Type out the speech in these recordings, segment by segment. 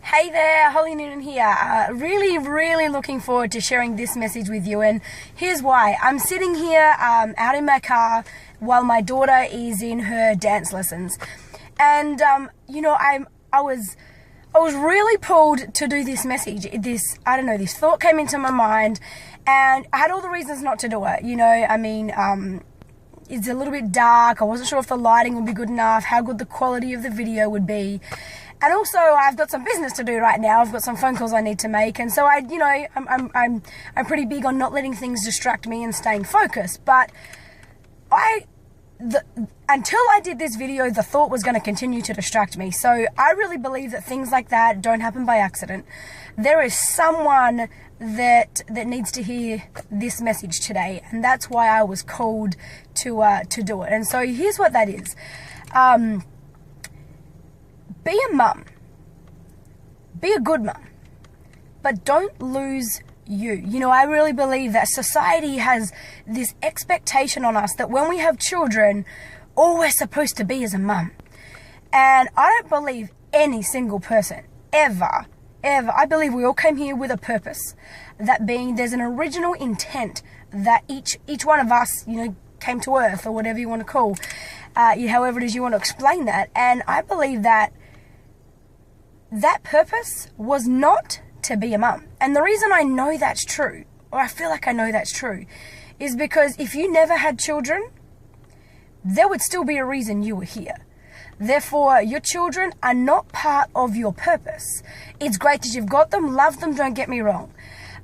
Hey there, Holly Noonan here. Really looking forward to sharing this message with you, and here's why. I'm sitting here out in my car while my daughter is in her dance lessons, and I was really pulled to do this message. This thought came into my mind, and I had all the reasons not to do it. It's a little bit dark. I wasn't sure if the lighting would be good enough, how good the quality of the video would be. And also, I've got some business to do right now. I've got some phone calls I need to make, and so I'm pretty big on not letting things distract me and staying focused. But until I did this video, the thought was going to continue to distract me. So I really believe that things like that don't happen by accident. There is someone that needs to hear this message today, and that's why I was called to do it. And so here's what that is. Be a mum. Be a good mum. But don't lose you. I really believe that society has this expectation on us that when we have children, all we're supposed to be is a mum. And I don't believe any single person ever, I believe we all came here with a purpose. That being, there's an original intent that each one of us, came to earth, or whatever you want to call, however it is you want to explain that. And I believe that purpose was not to be a mum. And the reason I know that's true, or I feel like I know that's true, is because if you never had children, there would still be a reason you were here. Therefore, your children are not part of your purpose. It's great that you've got them, love them, don't get me wrong.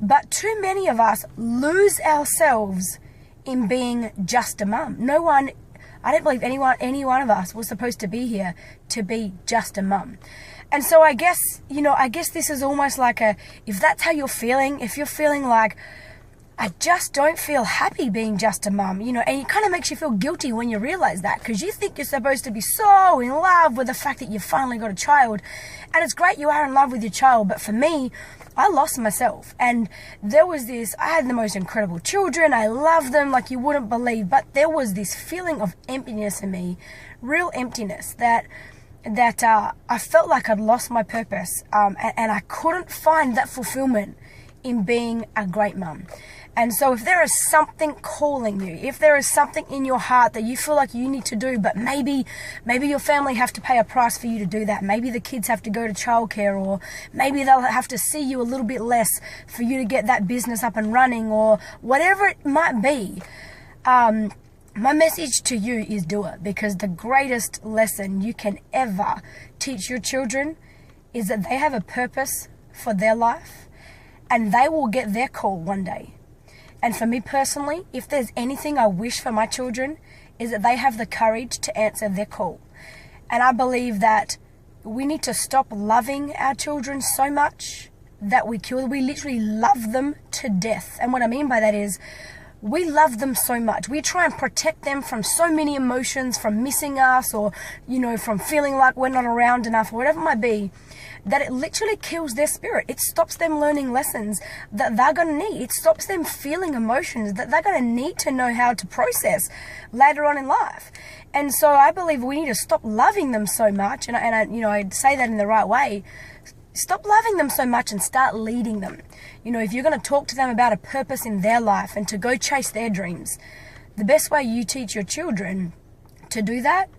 But too many of us lose ourselves in being just a mum. I don't believe any one of us was supposed to be here to be just a mum. And so I guess this is almost like if that's how you're feeling, if you're feeling like, I just don't feel happy being just a mum, and it kind of makes you feel guilty when you realize that, because you think you're supposed to be so in love with the fact that you've finally got a child. And it's great you are in love with your child, but for me, I lost myself. And I had the most incredible children. I loved them like you wouldn't believe, but there was this feeling of emptiness in me, real emptiness, that I felt like I'd lost my purpose, and I couldn't find that fulfillment in being a great mum. And so if there is something calling you, if there is something in your heart that you feel like you need to do, but maybe your family have to pay a price for you to do that, maybe the kids have to go to childcare, or maybe they'll have to see you a little bit less for you to get that business up and running, or whatever it might be, my message to you is do it, because the greatest lesson you can ever teach your children is that they have a purpose for their life, and they will get their call one day. And for me personally, if there's anything I wish for my children, is that they have the courage to answer their call. And I believe that we need to stop loving our children so much that we literally love them to death. And what I mean by that is, we love them so much. We try and protect them from so many emotions, from missing us, or, from feeling like we're not around enough, or whatever it might be, that it literally kills their spirit. It stops them learning lessons that they're going to need. It stops them feeling emotions that they're going to need to know how to process later on in life. And so I believe we need to stop loving them so much, and I say that in the right way. Stop loving them so much and start leading them. If you're going to talk to them about a purpose in their life and to go chase their dreams, the best way you teach your children to do that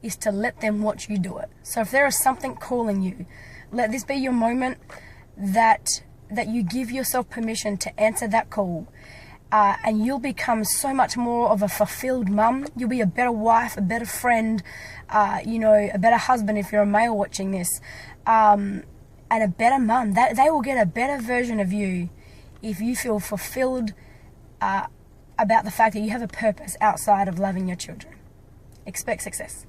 is to let them watch you do it. So if there is something calling you, let this be your moment that you give yourself permission to answer that call, and you'll become so much more of a fulfilled mum. You'll be a better wife, a better friend, a better husband if you're a male watching this, and a better mum. They will get a better version of you if you feel fulfilled about the fact that you have a purpose outside of loving your children. Expect success.